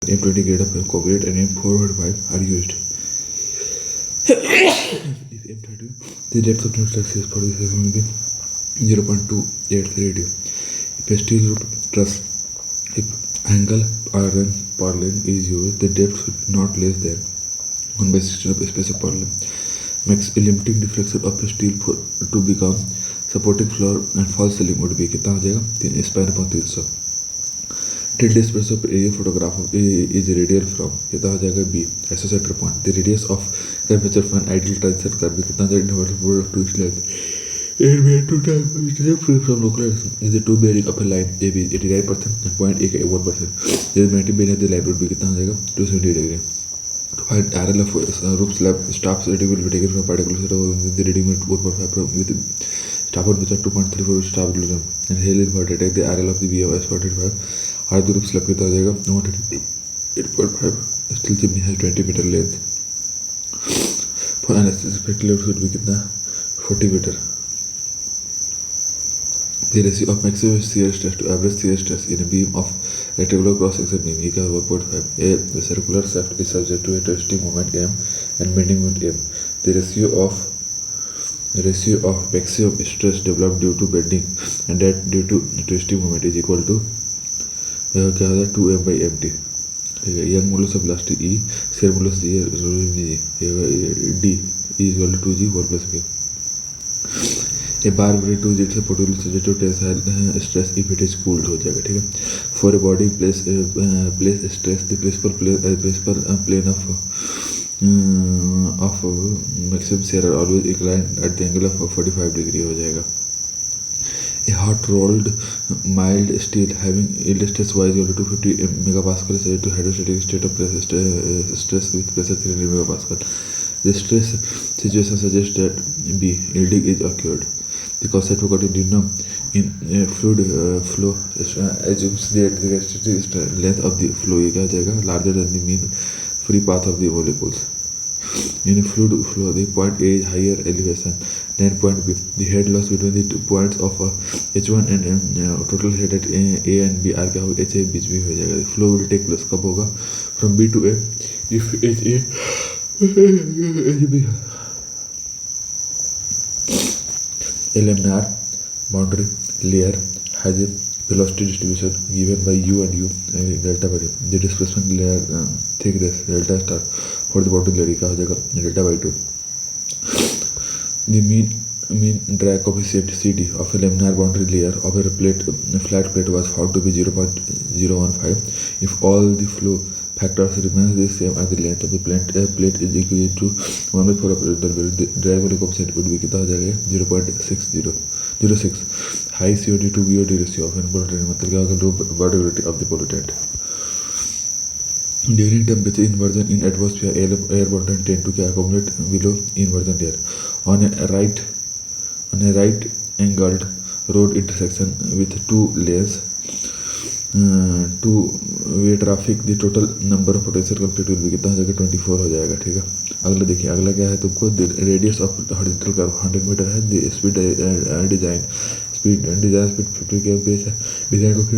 M20 grade of concrete and M405 are used. If M30, the depth of neutral axis for this is only 0.28 radius. If a steel truss, if angle Rn per lane is used, the depth should not less than 1/16 of space per lane. Makes a limiting deflection of a steel for to become supporting floor and false ceiling would be कितना हो जाएगा 3 span upon 300. Tilde space of area photograph of A is radial from कितना हो जाएगा B isocenter point. The radius of curvature of an ideal transition curve कितना हो जाएगा divided by 2 length. It may two times free from local is the two bearing of a line AB 89% and point A 1%. The magnetic bearing of the line would be कितना हो जाएगा 270 degree. To find RL of roof slab staffs reading will be taken from particular set of the reading with 4.5 from with staff on which are 2.34 staff illusion and hail inverted take the RL of the BOS 45 और the roof slab कितना हो जाएगा 8.5 steel chimney has 20 meter length for analysis spectacular should be कितना 40 meter. The ratio of maximum shear stress to average shear stress in a beam of rectangular cross-section beam equals 1.5. A circular shaft is subject to a twisting moment M and bending moment M. The ratio of maximum stress developed due to bending and that due to twisting moment is equal to क्या होता है 2M by MT. Young modulus of elastic E, shear modulus G, D is equal to 2G 1 plus K. A bar with 2 jets produce to tensile stress if it is cooled हो जाएगा ठीक है. For a body place stress the principal plane of maximum shear are always inclined at the angle of 45 degree हो जाएगा. A hot rolled mild steel having yield stress y is equal to 250 megapascal is said to hydrostatic state of stress with pressure 300 megapascal. The stress situation suggests that B yielding is occurred. The concept of continuum in fluid flow assumes that the restricted length of the flow क्या हो जाएगा larger than the mean free path of the molecules. In a fluid flow, the point A is higher elevation than point B. The head loss between the 2 points of H1 and total head at A and B are क्या होगा HA बीच में हो जाएगा. The flow will take place कब होगा from B to A if HA HB. A laminar boundary layer has a velocity distribution given by U and U delta by the displacement layer thickness delta star for the boundary layer क्या हो जाएगा delta by 2. The mean drag coefficient CD of a laminar boundary layer of a flat plate was found to be 0.015 if all the flow factors remains the same and the length of the plate is equal to 1/4 of the drag coefficient would be कितना हो जाएगा 0.06. High COD to BOD ratio of an pollutant मतलब क्या होगा low body of the pollutant. During temperature inversion in atmosphere air pollutant tend to accumulate below inversion layer. On a right angled road intersection with two lanes two-way traffic the total number of potential conflict will be कितना हो जाएगा 24 हो जाएगा ठीक है. अगला देखिए अगला क्या है तुमको radius of horizontal curve 100 meter है. The speed design speed 50 kmph है. डिजाइन को फिर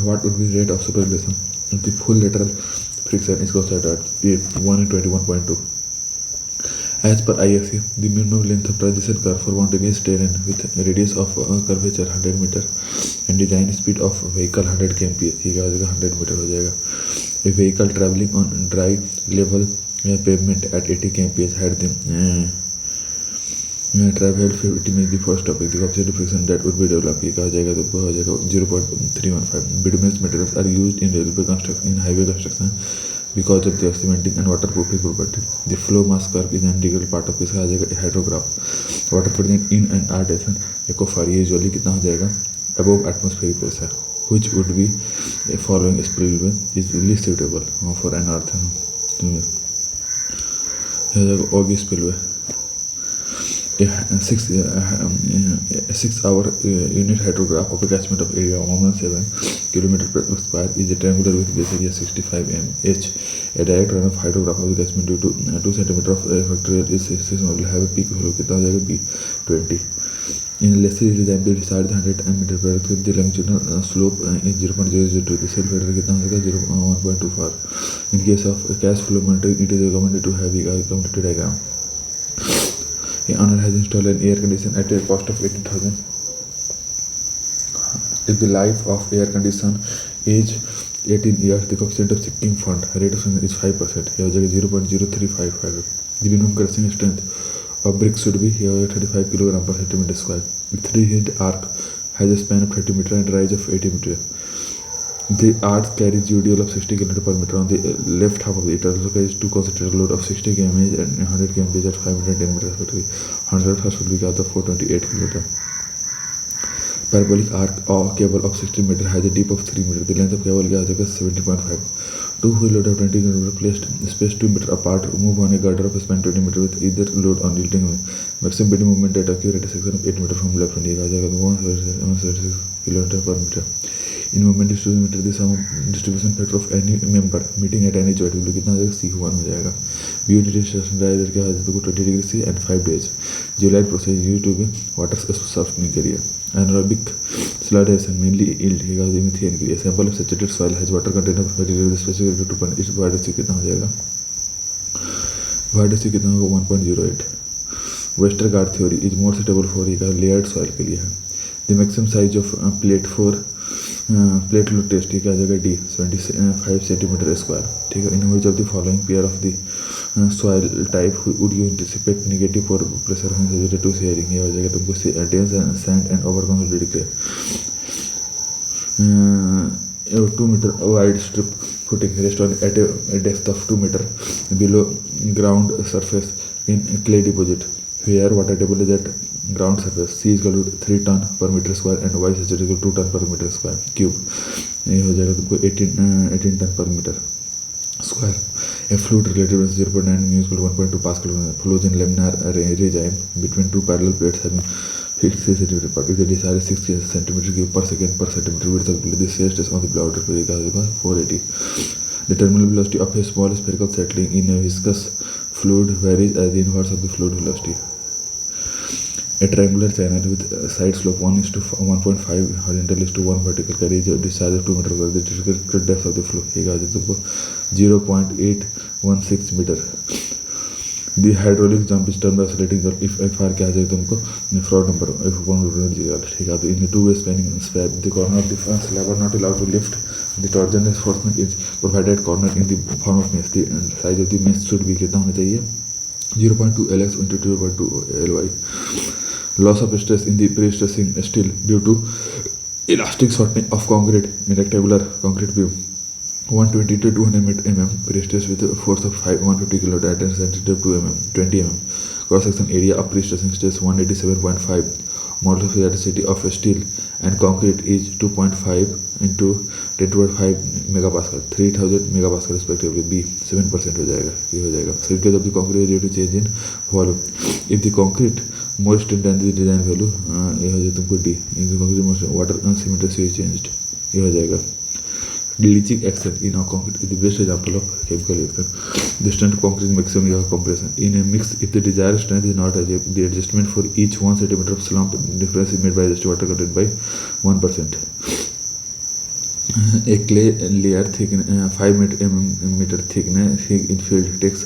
what would be the rate of superimposition if the full lateral friction is considered at 1 in 21.2. As per IXA, the minimum length of transition curve for mountainous terrain with radius of curvature 100 meter and design speed of vehicle 100 kmph ये क्या हो जाएगा 100 metre हो जाएगा. A vehicle traveling on dry level pavement at 80 kmph had the traveled 50 minutes before stopping. The coefficient of friction that would be developed ये क्या हो जाएगा तो हो जाएगा 0.315. Bituminous materials are used in railway construction in highway construction because of their cementing and waterproofing property. The flow mass curve is an integral part of इसका आ जाएगा hydrograph. Water present in and out as an aquifer ये usually कितना हो जाएगा above atmospheric pressure which would be following spillway is least suitable for an earth. ये हो जाएगा Augie spillway. a 6-hour unit hydrograph of a catchment of area of 107 km per square is a triangular with base area 65 mh. A direct run of hydrograph of the catchment due to 2 cm of factorial is will have a peak value कितना हो जाएगा B20. In a lesser design build decided 100 meter per earth the longitudinal slope is 0.002. The self header कितना हो जाएगा 1.24. In case of cash flow monitoring, it is recommended to have a community diagram. A owner has installed an air conditioner at a cost of 18,000. If the life of air conditioner is 18 years, the coefficient of sinking fund rate of is 5%. Here 0.0355. The minimum crushing strength of bricks should be here 35 kg per centimeter square. The 3-hinged arc has a span of 30 meter and rise of 80 meter. The arch carries UDL of 60 km per meter on the left half of it. Also carries two concentrated load of 60 kmh and 100 kmh at 510 meters respectively. 100 thrust will be got the 428 km. Parabolic arc or cable of 60 meter has a deep of 3 meter. The length of cable is 70.5. Two wheel load of 20 km placed spaced 2 meter apart. Move on a girder of a span 20 meter with either load on yielding maximum bending moment at accurate section of 8 meter from left and 136 km per meter. In moment distribution the sum distribution factor of any member meeting at any joint will कितना हो जाएगा C1 हो जाएगा. BOD distribution driver क्या हो जाएगा तो 20 degree C and 5 days. Geolite process used to be water softening के लिए. Anaerobic sludation mainly yield है गाँव methane के लिए. Sample of saturated soil has water content of 30 degree specific to 2. इस VOD कितना हो जाएगा VOD कितना होगा 1.08. Westergaard theory is more suitable for ये layered soil के लिए है. The maximum size of plate for plate load test ठीक है आ जाएगा D 75 सेंटीमीटर स्क्वायर. ठीक है. In which of the following pair of the soil type would you anticipate negative for pressure sensitivity to sharing. ये हो जाएगा तुमको dense sand and over consolidated clay. 2 meter wide strip footing rest on at a depth of 2 meter below ground surface in clay deposit where water table is at ground surface. C is equal to 3 ton per meter square and Y is equal to 2 ton per meter square cube. ये हो जाएगा तुमको 18 ton per meter square. A fluid relative is 0.9 mu is equal to 1.2 pascal. Flows in laminar regime between two parallel plates having fixed 3 centimeter apart. If the desired 6 centimeter cube per second per centimeter width of the shear stress on the outer plate is 480. The terminal velocity of a small spherical settling in a viscous fluid varies as the inverse of the fluid velocity. A triangular channel with side slope 1:1.5 horizontal is to 1 vertical carries a discharge of 2 meter over the critical depth of the flow. ये कहा जाता है 0.816 meter. The hydraulic jump is done by oscillating the if FR क्या आ जाए तुमको fraud number if 1 ठीक है. तो in a two-way spanning sphere the corner of the slab are not allowed to lift. The torsion reinforcement is provided corner in the form of mesh. The size of the mesh should be कितना होना चाहिए 0.2 LX into 2.2 LY. Loss of stress in the pre-stressing steel due to elastic shortening of concrete in rectangular concrete beam 120 to 200 mm pre-stress with a force of 150 kN and sensitive to 20 mm. Cross section area of pre-stressing stress 187.5. Model of elasticity of steel and concrete is 2.5 into 10^5 megapascal 3000 megapascal respectively. B 7% हो जाएगा. ये हो जाएगा. Shrinkage of the concrete due to change in volume. If the concrete moist than the design value ये हो जाएगा तुमको D. If the concrete moist water cement ratio is changed ये हो जाएगा. Leaching action in a concrete is the best example of chemical reaction. The strength of concrete maximum is compression. In a mix, if the desired strength is not achieved, the adjustment for each 1 centimeter of slump difference is made by adjusting water content by 1%. A clay layer thickness 5 meter thickness in field takes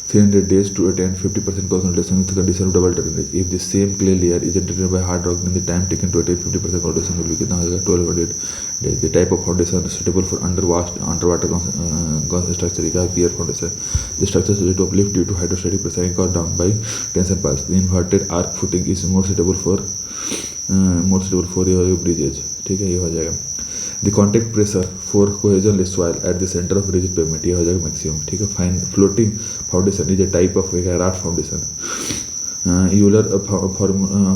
300 days to attain 50% concentration with the condition of double drainage. If the same clay layer is generated by hard rock, then the time taken to attain 50% concentration will be कितना हो जाएगा 1200 days. The type of foundation suitable for underwater structure is pier foundation. The structure is to uplift due to hydrostatic pressure and cut down by tension bars. The inverted arc footing is more suitable for your bridges. ठीक है. ये हो जाएगा. The contact pressure for cohesionless soil at the center of rigid pavement ये हो जाएगा maximum. ठीक है. Fine floating foundation is a type of raft foundation. Euler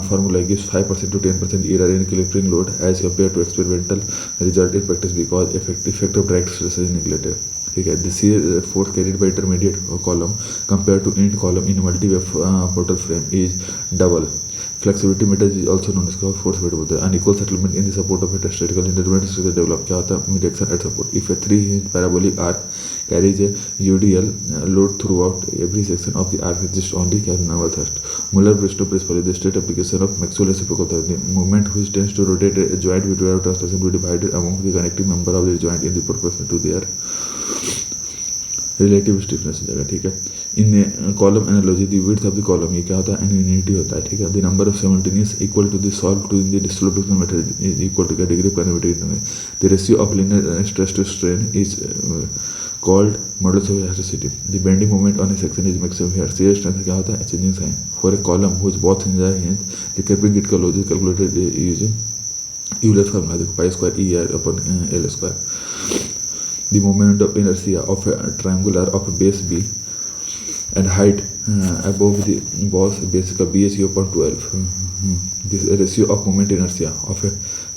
formula gives 5% to 10% error in clipping load as compared to experimental result in practice because effect of direct stress is neglected. ठीक है. The shear force carried by intermediate column compared to end column in multi-wave portal frame is double. Flexibility methods is also known as force weight बोलते हैं. Unequal settlement in the support of a statical intermediate structure develop. क्या होता है? Reaction at support. If a 3-inch parabolic arc carries a UDL load throughout every section of the arc exists only normal thrust. Muller-Bridgestone principle is the straight application of Maxwell reciprocal thrust. The movement which tends to rotate a joint without translation will be divided among the connecting member of the joint in the proportion to their relative stiffness हो जाएगा. ठीक है. इन column analogy the width of the column ये क्या होता है? N unity होता है. ठीक है. The number of simultaneous equal to the solve to in the distribution method is equal to क्या degree parameter. The ratio of linear stress to strain is called modulus of elasticity. The bending moment on a section is maximum here. Shear strength क्या होता है? Changing sign. For a column which both single end the curving it laws is calculated using Euler formula. देखो pi square E R upon L square. The moment of inertia of a triangular of base B and height above the boss base का B is 0.12. This ratio of moment inertia of a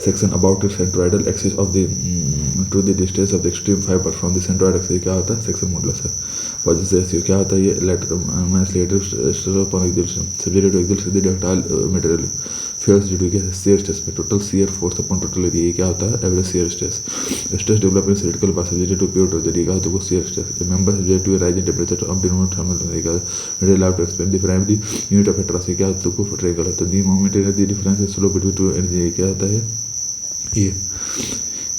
section about the centroidal axis of the to the distance of the extreme fiber from the centroid axis क्या होता है? Section modulus है. और जिस ratio क्या होता है? ये letter minus letter stress upon acceleration subject to acceleration the ductile material fails due to shear stress पे total shear force upon total area. ये क्या होता है? Average shear stress. Stress develop in cylindrical pass subject to pure torsion. ये क्या होता है? वो shear stress. Member subject to rise in temperature of denominator thermal ये क्या material have to expand the primary unit of एट्रस. ये क्या होता है? को ट्रेंगल होता है. The moment energy difference is slow between two energy. ये क्या होता है? ये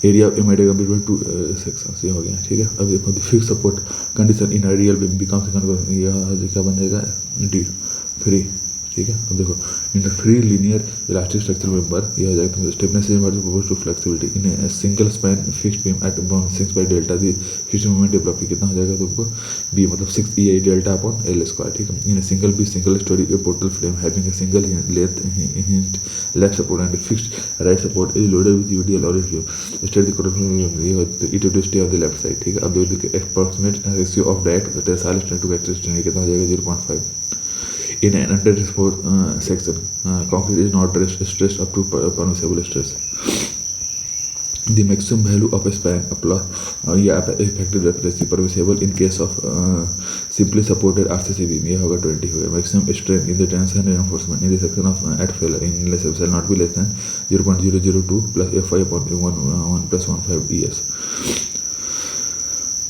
area of immediate between two sections. ये हो गया. ठीक है. अब देखो the fix support condition in ideal beam becomes ये क्या बन जाएगा? D free. ठीक है. अब देखो in free linear elastic structure member ये हो जाएगा. तो stiffness is proportional to flexibility in single span fixed beam at 6 by delta the fixed moment develop कितना हो जाएगा तुमको? बी मतलब 6 EI delta upon L square. ठीक है. In single B single story a portal frame having a single length left support and fixed right support is loaded with UDL और state the coordinate it to stay on the left side. ठीक है. अब देखो approximate ratio of direct tensile strength to vector strength कितना हो जाएगा? 0.5. In an under-exposed section, concrete is not stressed up to permissible stress. The maximum value of a span effective reference permissible in case of simply supported RCC beam. ये होगा 20 होगा. Maximum strain in the tension reinforcement in the section of at failure in less shall not be less than 0.002 plus Fy upon 1 plus 1.5 ES.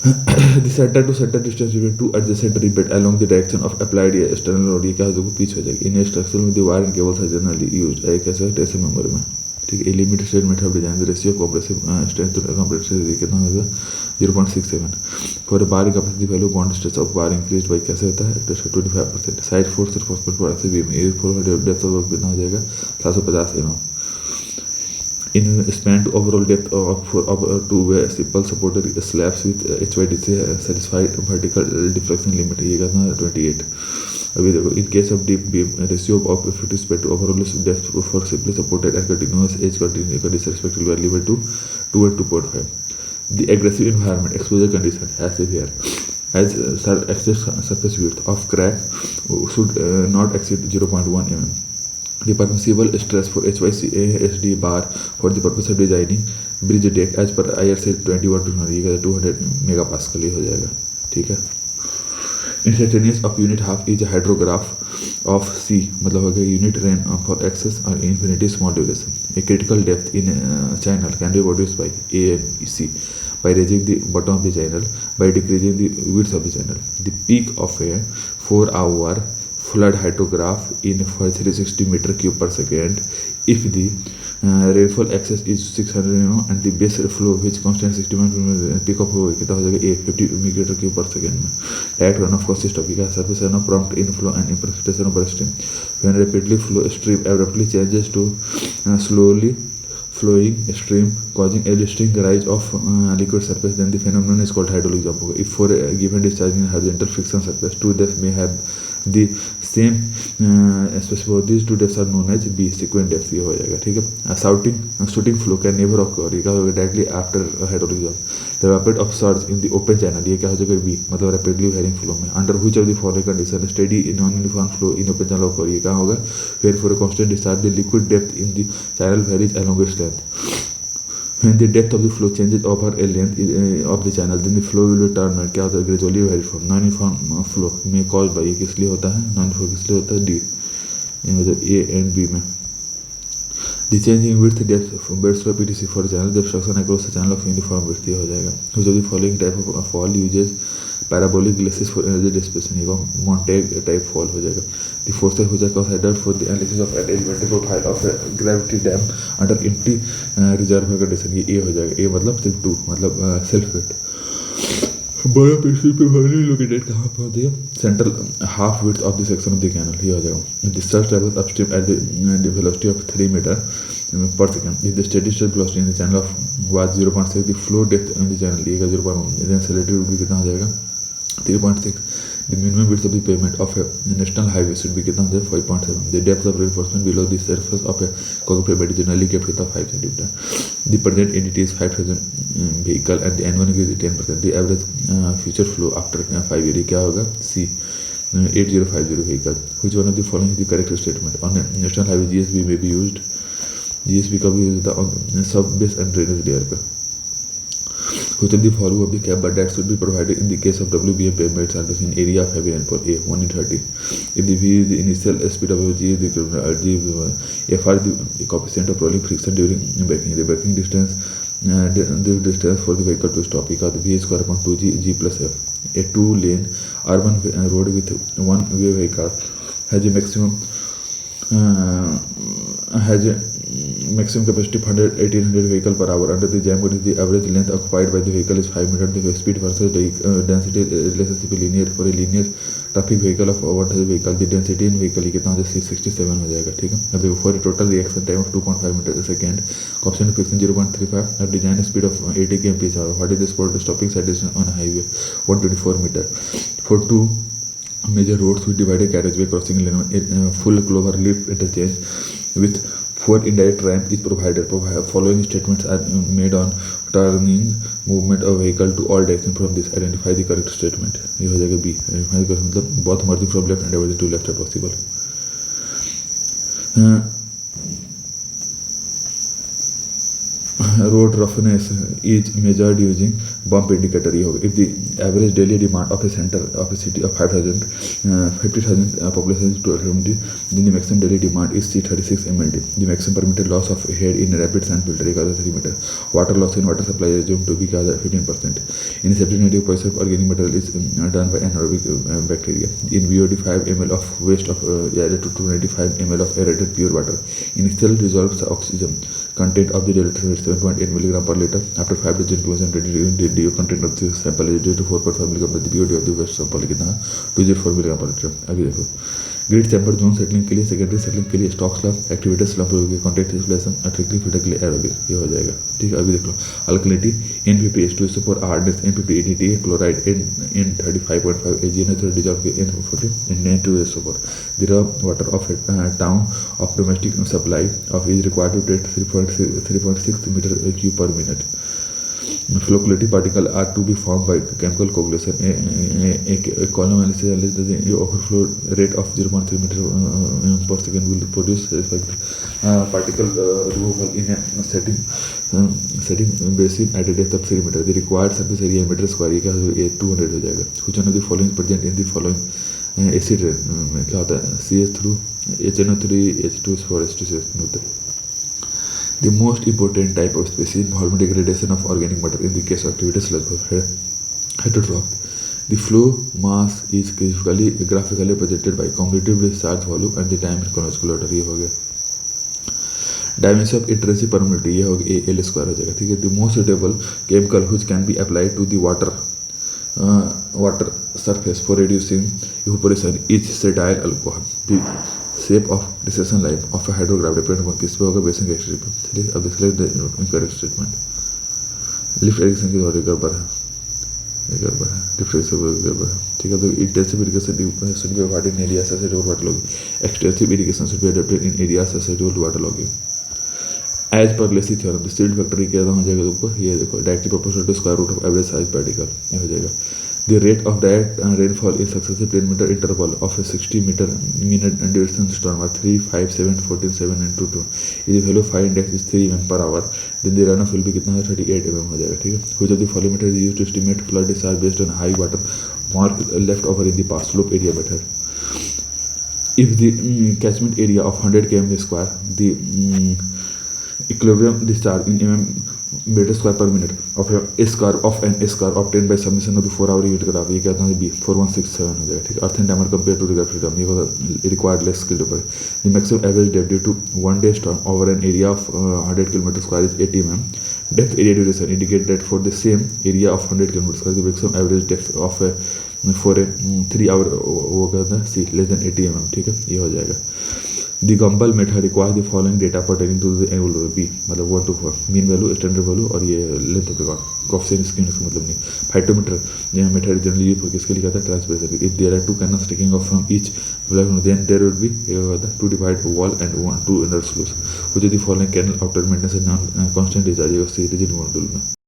The center to center distance between two adjacent ribet along the direction of applied external load ये क्या हो जाएगा? पीछे हो जाएगी. इन structure में the wire and cables are generally used कैसे टेंशन मेंबर में. ठीक है. Limited strain method of design the ratio compressive strength to compressive कितना होगा? 0.67. For bearing capacity value bond stress of bar increase by कैसे होता है? 25%. साइड फोर्स रिफोर्समेंट फॉर ऐसे बीम ये डेप्थ ऑफ कितना हो जाएगा? 750 mm. In span to overall depth of two simple supported slabs with HYDC satisfied vertical deflection limit ये कितना? 28. अभी देखो in case of deep beam ratio of effective span to overall depth for simply supported and continuous edge condition respectively were limited to 2 and 2.5. The aggressive environment exposure condition has here as excess surface width of crack should not exceed 0.1 mm. The permissible stress for HYCASD bar for the purpose of designing bridge deck as per IRC 21 megapascal हो जाएगा. ठीक है. Instantaneous of unit half is a hydrograph of C मतलब हो गया unit rain for excess or infinity small duration. A critical depth in channel can be produced by A and C by raising the bottom of the channel by decreasing the width of the channel. The peak of a 4-hour flood hydrograph in for 360 meter cube per second if the rainfall excess is 600 mm and the base flow which constant 60 mm peak of flow कितना हो जाएगा? 50 meter cube per second में. Direct runoff consists of surface runoff, prompt inflow and precipitation of stream. When rapidly flow stream abruptly changes to slowly flowing stream causing a distinct rise of liquid surface, then the phenomenon is called hydrologic jump. If for a given discharge in horizontal friction surface, two depths may have the same specific this two depths are known as be sequent depths, ये हो जाएगा, ठीक है। Shooting flow can never occur, ये क्या होगा directly after hydraulic the rapid of surge in the open channel, ये क्या हो जाएगा बी, मतलब रैपिडली वेरिंग फ्लो में। Under which of the following condition steady non uniform flow in open channel occur, ये क्या होगा where for a constant discharge the liquid depth in the channel varies along its length. When the depth of the flow changes over a length of the channel, then the flow will return, क्या होता है gradually vary from non-uniform flow में caused by, ये किस लिए होता है, non-uniform किस लिए होता है, D, ये मतलब A and B में। The change in width depth from bed slope etc for channel the obstruction across the channel of uniform width, ये हो जाएगा। Which of the following type of fall uses parabolic glacis for energy dissipation, ये Montague type fall हो जाएगा। The forces which are considered for the analysis of attachment profile of a gravity dam under empty reservoir condition, ये A हो जाएगा। A मतलब सिर्फ 2, मतलब self weight. बड़ा पेशेंट पे वैल्यू लोकेटेड कहाँ पर होती है, central half width of the section of the canal, ये हो जाएगा। Discharge travels upstream at the velocity of 3 metre per second. If the steady state velocity in the channel of was 0.6, the flow depth in the channel ये का 0.1, then accelerated would be कितना हो जाएगा 3.6. The minimum width of the pavement of a national highway should be कितना हो जाएगा 5.7. The depth of reinforcement below the surface of a concrete pavement is generally kept with 5 cm. The present entity is 5,000 vehicle and the annual increase is 10%. The average future flow after 5 years क्या होगा C 8050 vehicle. Which one of the following is the correct statement? On a national highway GSB may be used, GSB का भी use होता है सब base and drainage layer पे। Which of the following of the cap but that should be provided in the case of WBA pavement surface in area of heavy rainfall? A 1 in 30. If the V is the initial speed of G is the F are the coefficient of rolling friction during braking, the braking distance the distance for the vehicle to stop, because V is square upon 2G G plus F. A 2-lane urban road with one way vehicle has a maximum capacity of 1800 vehicle per hour. Under the jam code, the average length occupied by the vehicle is 5 meters. The speed versus the density relationship linear for a linear traffic vehicle of 1000 vehicle. The density in vehicle ये कितना हो जाएगा 667 हो जाएगा, ठीक है। अब देखो for a total reaction time of 2.5 meters a second, coefficient of friction 0.35, और design speed of 80 km/h. What is the spot stopping side distance on a highway 124 meter. For two major roads with divided carriageway crossing lane, full clover leaf interchange with 4 indirect ramp is provided. Following statements are made on turning movement of vehicle to all direction from this. Identify the correct statement, ये हो जाएगा B. Identify the correct मतलब both merging from left and diverging to left are possible. Road roughness is measured using bump indicator, ये होगा। If the average daily demand of a center of a city of 50,000 population is 12 then the maximum daily demand is C36 mld. The maximum permitted loss of head in rapid sand filter is 3 meter. Water loss in water supply is assumed to be 15%. In a septic process, organic material is done by anaerobic bacteria. In VOD 5 ml of waste of added to 295 ml of aerated pure water. Initial dissolves oxygen content of the diluted is 7.8 mg per liter. After 5 days inclusion the DO content of the sample is due to 4.5 mg, the BOD of the waste sample कितना 204 mg per liter. अभी देखो grid chamber zone settling के लिए, secondary settling के लिए stock slump, activated slump होगी, contact डिस्प्लेसन, tricky filter के लिए एरोबिक, ये हो जाएगा, ठीक है। अभी देख लो alkalinity N50H2SO for hardness N50ATT chloride N35.5 AgNO3 dissolve के N40 N2SO for the raw water of a town of domestic supply of is required to take 3.6 meter cube per minute. Flocculity particles are to be formed by chemical coagulation. A column analysis the overflow rate of 0.3 meter per second will produce particle removal in a setting basin at a depth of 3 meter. The required surface area meter square ये क्या 200 हो जाएगा. Which one of the following present in the following acid rain क्या होता है CS through HNO3 H2 H2 होता है. The most important type of species involving degradation of organic matter in the case of activated sludge heterotroph. The flow mass is graphically presented by cumulative discharge volume and the time in chronological order. ये हो गया. Dimension of intrinsic permeability ये हो गया L square हो जाएगा, ठीक है. The most suitable chemical which can be applied to the water surface for reducing evaporation is cetyl alcohol. The shape of dissolution line of a hydrograph depends on किस पे होगा बेसिक एक्सट्री पे. चलिए अब देख लेते हैं इनकरेक्ट स्टेटमेंट. लिफ्ट एरिक्सन की थ्योरी का बार है. ये गड़बड़ है, डिफ्रेंसिव गड़बड़ है, ठीक है। तो intensive irrigation should be avoided in areas associated with water logging. Extensive irrigation should be adopted in areas associated with water logging. As per Lacey theorem sealed factor क्या हो जाएगा तुमको, ये देखो directly proportional to square root of average size particle, ये हो जाएगा। The rate of direct rainfall in successive 10 metre interval of a 60 metre minute duration storm 3, 5, 7, 14, 7 and 2 यदि value 5 index is 3 mm per hour, then the run off will be कितना है 38 mm हो जाएगा, ठीक है। Which of the following method is used to estimate flood discharge based on high water mark left over in the past slope area method. If the catchment area of 100 km square, the equilibrium discharge in meter square per minute of an S curve obtained by summation of the 4-hour unit graph, ये क्या था B 4167 हो जाएगा, ठीक है। Earth and timer compare to रिगर्फ freedom, ये होगा required less skill developer. The maximum average depth due to 1 day storm over an area of 100 km square is 80 mm. Depth area duration indicate that for the same area of 100 km square, the maximum average depth of for a 3 hour वो कहता है C less than 80 mm, ठीक है, ये हो जाएगा। The Gumbel method require the following data pertaining to the annual B, मतलब 1 to 4 mean value, standard value और ये length of record coefficient screen, इसका मतलब नहीं। फाइटोमीटर यह मेथड जनरली यूज होकर किसके लिए कहता है, ट्रांसप्रेशर। If there are 2 canals taking off from each then there would be 2 divide wall and 1 2 inner sluice, which is the following canal after maintenance non constant discharge, ये रिजिड मॉड्यूल में।